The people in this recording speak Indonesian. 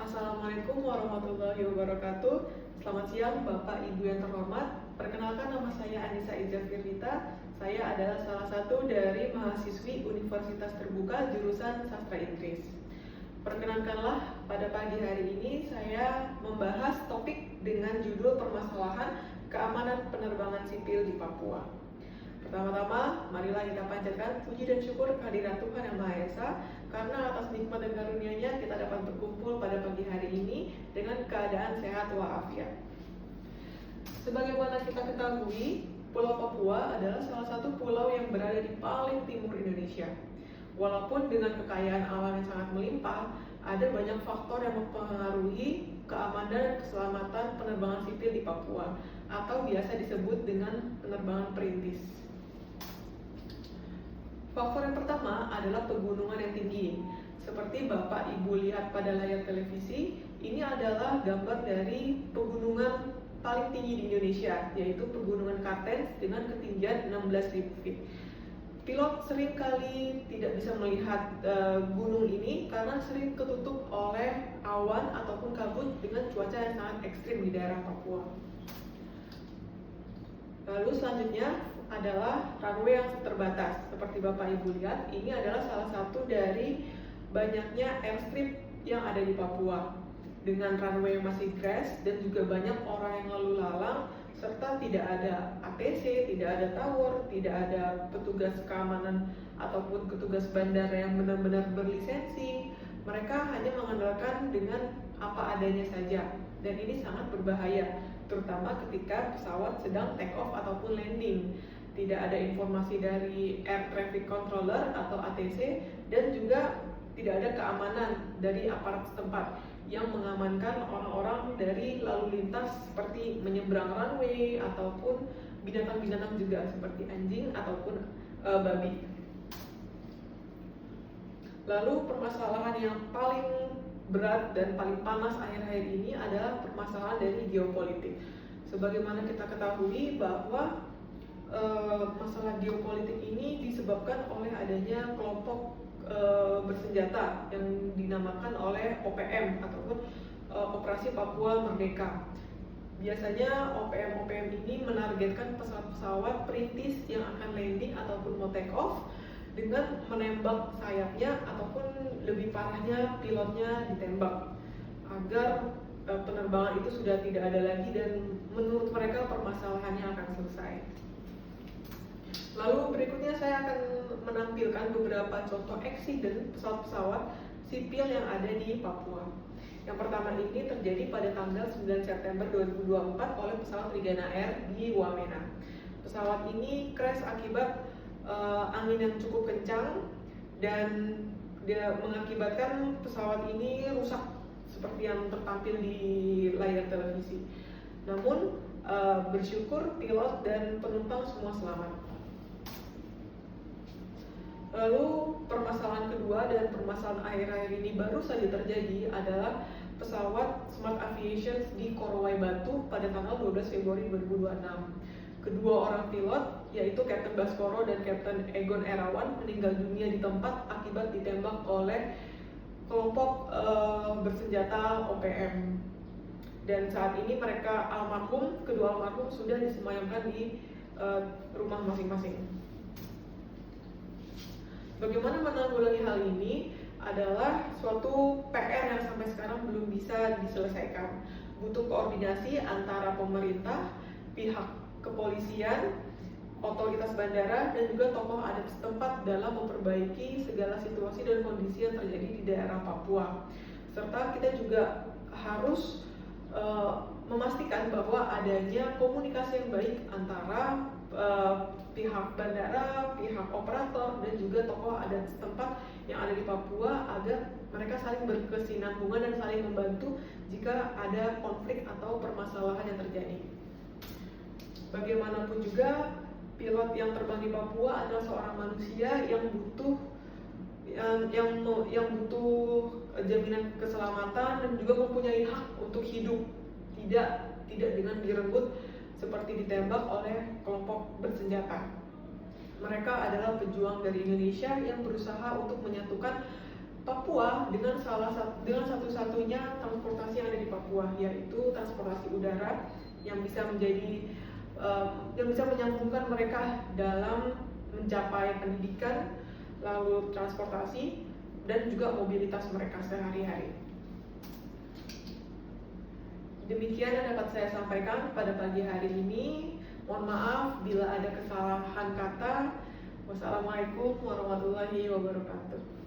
Assalamualaikum warahmatullahi wabarakatuh. Selamat siang Bapak Ibu yang terhormat. Perkenalkan, nama saya Anissa Iza Firnita. Saya adalah salah satu dari mahasiswi Universitas Terbuka jurusan Sastra Inggris. Perkenankanlah, pada pagi hari ini saya membahas topik dengan judul permasalahan keamanan penerbangan sipil di Papua. Pertama-tama, marilah kita panjatkan puji dan syukur kehadiran Tuhan Yang Maha Esa, karena atas nikmat dan karunia-Nya kita dapat berkumpul pada pagi hari ini dengan keadaan sehat walafiat. Sebagaimana kita ketahui, Pulau Papua adalah salah satu pulau yang berada di paling timur Indonesia. Walaupun dengan kekayaan alam yang sangat melimpah, ada banyak faktor yang mempengaruhi keamanan dan keselamatan penerbangan sipil di Papua, atau biasa disebut dengan penerbangan perintis. Faktor yang pertama adalah pegunungan yang tinggi. Seperti Bapak Ibu lihat pada layar televisi, ini adalah gambar dari pegunungan paling tinggi di Indonesia, yaitu Pegunungan Kartens dengan ketinggian 16.000 feet. Pilot sering kali tidak bisa melihat gunung ini karena sering ketutup oleh awan ataupun kabut dengan cuaca yang sangat ekstrim di daerah Papua. Lalu selanjutnya adalah runway yang terbatas. Seperti Bapak Ibu lihat, ini adalah salah satu dari banyaknya airstrip yang ada di Papua. Dengan runway yang masih grass dan juga banyak orang yang lalu lalang, serta tidak ada ATC, tidak ada tower, tidak ada petugas keamanan ataupun petugas bandara yang benar-benar berlisensi. Mereka hanya mengandalkan dengan apa adanya saja, dan ini sangat berbahaya, terutama ketika pesawat sedang take off ataupun landing. Tidak ada informasi dari Air Traffic Controller atau ATC, dan juga tidak ada keamanan dari aparat setempat yang mengamankan orang-orang dari lalu lintas seperti menyeberang runway ataupun binatang-binatang juga seperti anjing ataupun babi. Lalu permasalahan yang paling berat dan paling panas akhir-akhir ini adalah permasalahan dari geopolitik. Sebagaimana kita ketahui bahwa masalah geopolitik ini disebabkan oleh adanya kelompok bersenjata yang dinamakan oleh OPM ataupun Operasi Papua Merdeka. Biasanya OPM ini menargetkan pesawat-pesawat perintis yang akan landing ataupun mau take off dengan menembak sayapnya ataupun lebih parahnya pilotnya ditembak agar penerbangan itu sudah tidak ada lagi dan menurut mereka permasalahannya akan selesai. Lalu berikutnya saya akan menampilkan beberapa contoh eksiden pesawat-pesawat sipil yang ada di Papua. Yang pertama ini terjadi pada tanggal 9 September 2024 oleh pesawat Trigana Air di Wamena. Pesawat ini crash akibat angin yang cukup kencang dan dia mengakibatkan pesawat ini rusak seperti yang tertampil di layar televisi. Namun bersyukur pilot dan penumpang semua selamat. Lalu permasalahan kedua dan permasalahan akhir-akhir ini baru saja terjadi adalah pesawat Smart Aviation di Korowai Batu pada tanggal 12 Februari 2026. Kedua orang pilot, yaitu Kapten Baskoro dan Kapten Egon Erawan, meninggal dunia di tempat akibat ditembak oleh kelompok bersenjata OPM. Dan saat ini mereka kedua almarhum sudah disemayamkan di rumah masing-masing. Bagaimana menanggulangi hal ini adalah suatu PR yang sampai sekarang belum bisa diselesaikan. Butuh koordinasi antara pemerintah, pihak kepolisian, otoritas bandara, dan juga tokoh adat setempat dalam memperbaiki segala situasi dan kondisi yang terjadi di daerah Papua. Serta kita juga harus memastikan bahwa adanya komunikasi yang baik antara pihak bandara, pihak operator, dan juga tokoh adat setempat yang ada di Papua agar mereka saling berkesinambungan dan saling membantu jika ada konflik atau permasalahan yang terjadi. Bagaimanapun juga, pilot yang terbang di Papua adalah seorang manusia yang butuh jaminan keselamatan dan juga mempunyai hak untuk hidup, tidak dengan direnggut seperti ditembak oleh kelompok bersenjata. Mereka adalah pejuang dari Indonesia yang berusaha untuk menyatukan Papua dengan satu-satunya transportasi yang ada di Papua, yaitu transportasi udara yang bisa menyambungkan mereka dalam mencapai pendidikan, lalu transportasi, dan juga mobilitas mereka sehari-hari. Demikian yang dapat saya sampaikan pada pagi hari ini. Mohon maaf bila ada kesalahan kata. Wassalamualaikum warahmatullahi wabarakatuh.